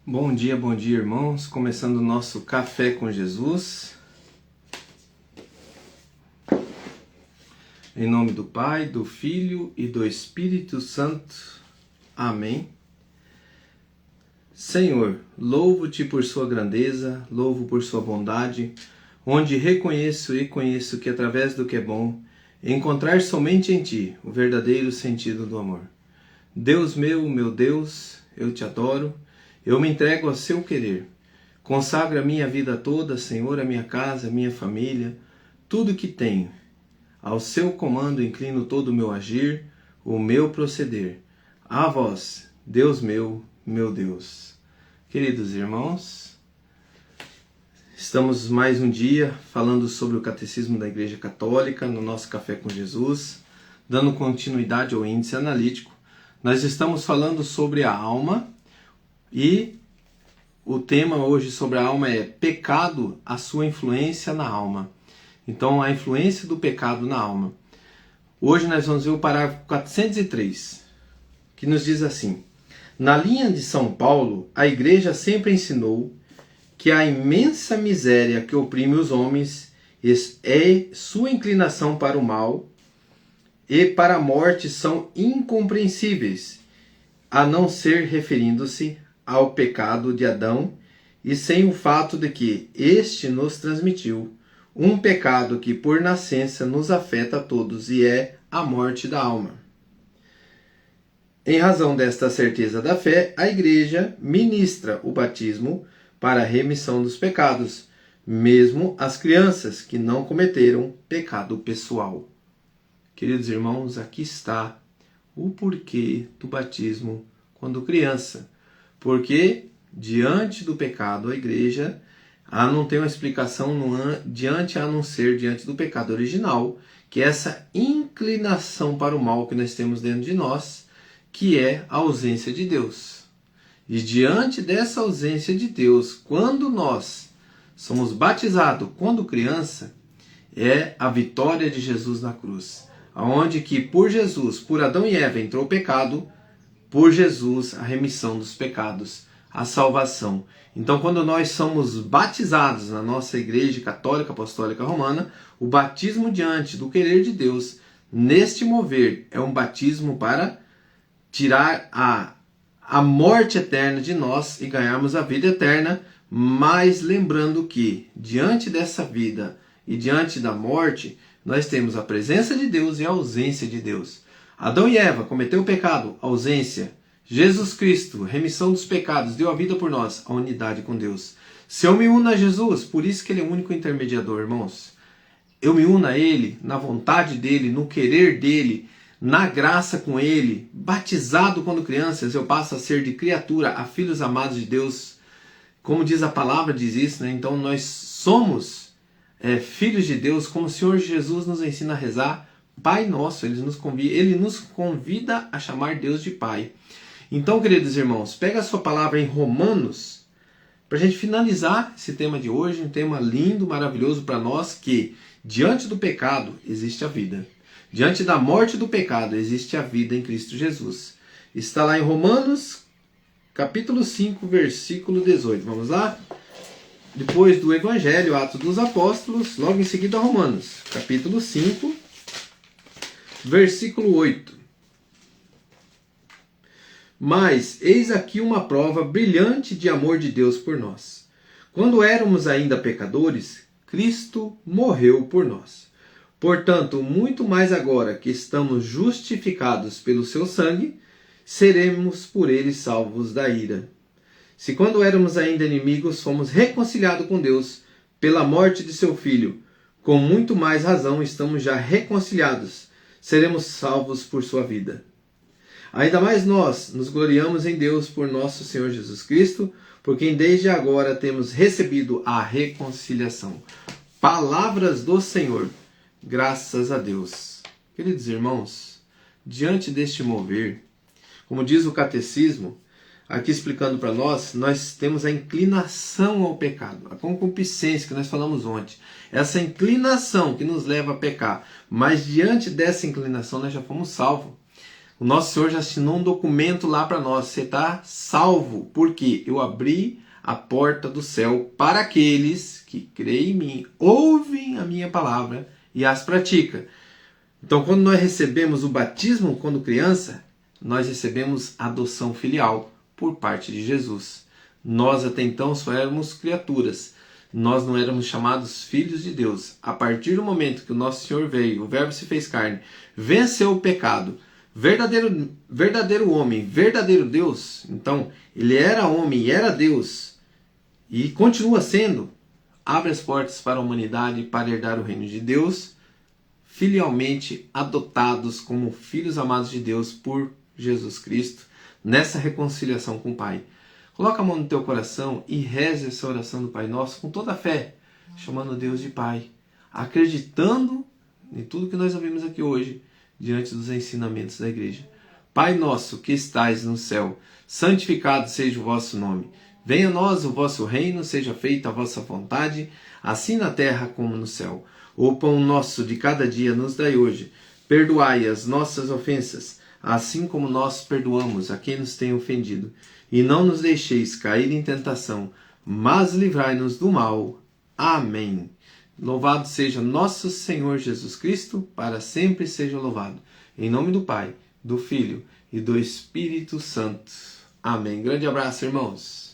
Bom dia, irmãos. Começando o nosso Café com Jesus. Em nome do Pai, do Filho e do Espírito Santo. Amém. Senhor, louvo-te por sua grandeza, louvo por sua bondade, onde reconheço e conheço que através do que é bom, encontrar somente em ti o verdadeiro sentido do amor. Deus meu Deus, eu te adoro. Eu me entrego ao seu querer. Consagro a minha vida toda, Senhor, a minha casa, a minha família, tudo que tenho. Ao seu comando inclino todo o meu agir, o meu proceder. A vós, Deus meu Deus. Queridos irmãos, estamos mais um dia falando sobre o Catecismo da Igreja Católica no nosso Café com Jesus, dando continuidade ao índice analítico. Nós estamos falando sobre a alma. E o tema hoje sobre a alma é pecado, a sua influência na alma. Então, a influência do pecado na alma. Hoje nós vamos ver o parágrafo 403, que nos diz assim: na linha de São Paulo, a Igreja sempre ensinou que a imensa miséria que oprime os homens é sua inclinação para o mal e para a morte são incompreensíveis, a não ser referindo-se ao pecado de Adão e sem o fato de que este nos transmitiu um pecado que por nascença nos afeta a todos e é a morte da alma. Em razão desta certeza da fé, a Igreja ministra o batismo para a remissão dos pecados, mesmo as crianças que não cometeram pecado pessoal. Queridos irmãos, aqui está o porquê do batismo quando criança. Porque, diante do pecado, a Igreja não tem uma explicação a não ser diante do pecado original, que é essa inclinação para o mal que nós temos dentro de nós, que é a ausência de Deus. E diante dessa ausência de Deus, quando nós somos batizados, quando criança, é a vitória de Jesus na cruz. Onde que por Jesus, por Adão e Eva entrou o pecado, por Jesus, a remissão dos pecados, a salvação. Então, quando nós somos batizados na nossa Igreja Católica Apostólica Romana, o batismo diante do querer de Deus, neste mover, é um batismo para tirar a morte eterna de nós e ganharmos a vida eterna, mas lembrando que, diante dessa vida e diante da morte, nós temos a presença de Deus e a ausência de Deus. Adão e Eva cometeu o pecado, ausência. Jesus Cristo, remissão dos pecados, deu a vida por nós, a unidade com Deus. Se eu me uno a Jesus, por isso que Ele é o único intermediador, irmãos. Eu me uno a Ele, na vontade dEle, no querer dEle, na graça com Ele. Batizado quando crianças, eu passo a ser de criatura a filhos amados de Deus. Como diz a palavra, diz isso, né? Então nós somos filhos de Deus, como o Senhor Jesus nos ensina a rezar. Pai nosso, Ele nos convida a chamar Deus de Pai. Então, queridos irmãos, pega a sua palavra em Romanos, para a gente finalizar esse tema de hoje, um tema lindo, maravilhoso para nós, que diante do pecado existe a vida. Diante da morte do pecado existe a vida em Cristo Jesus. Está lá em Romanos, capítulo 5, versículo 18. Vamos lá? Depois do Evangelho, Atos dos Apóstolos, logo em seguida Romanos, capítulo 5, versículo 8. Mas eis aqui uma prova brilhante de amor de Deus por nós. Quando éramos ainda pecadores, Cristo morreu por nós. Portanto, muito mais agora que estamos justificados pelo seu sangue, seremos por ele salvos da ira. Se quando éramos ainda inimigos, fomos reconciliados com Deus pela morte de seu Filho, com muito mais razão estamos já reconciliados, seremos salvos por sua vida. Ainda mais nós nos gloriamos em Deus por nosso Senhor Jesus Cristo, por quem desde agora temos recebido a reconciliação. Palavras do Senhor, graças a Deus. Queridos irmãos, diante deste mover, como diz o Catecismo, aqui explicando para nós, nós temos a inclinação ao pecado, a concupiscência que nós falamos ontem. Essa inclinação que nos leva a pecar, mas diante dessa inclinação nós já fomos salvos. O nosso Senhor já assinou um documento lá para nós. Você está salvo, porque eu abri a porta do céu para aqueles que creem em mim, ouvem a minha palavra e as praticam. Então, quando nós recebemos o batismo quando criança, nós recebemos a adoção filial por parte de Jesus. Nós até então só éramos criaturas. Nós não éramos chamados filhos de Deus. A partir do momento que o nosso Senhor veio, o Verbo se fez carne, venceu o pecado, verdadeiro homem, verdadeiro Deus. Então, ele era homem e era Deus e continua sendo. Abre as portas para a humanidade para herdar o reino de Deus, filialmente adotados como filhos amados de Deus por Jesus Cristo, nessa reconciliação com o Pai. Coloca a mão no teu coração e reze essa oração do Pai Nosso com toda a fé, chamando Deus de Pai, acreditando em tudo que nós ouvimos aqui hoje, diante dos ensinamentos da igreja. Pai nosso que estais no céu, santificado seja o vosso nome. Venha a nós o vosso reino, seja feita a vossa vontade, assim na terra como no céu. O pão nosso de cada dia nos dai hoje. Perdoai as nossas ofensas, assim como nós perdoamos a quem nos tem ofendido. E não nos deixeis cair em tentação, mas livrai-nos do mal. Amém. Louvado seja nosso Senhor Jesus Cristo, para sempre seja louvado. Em nome do Pai, do Filho e do Espírito Santo. Amém. Grande abraço, irmãos.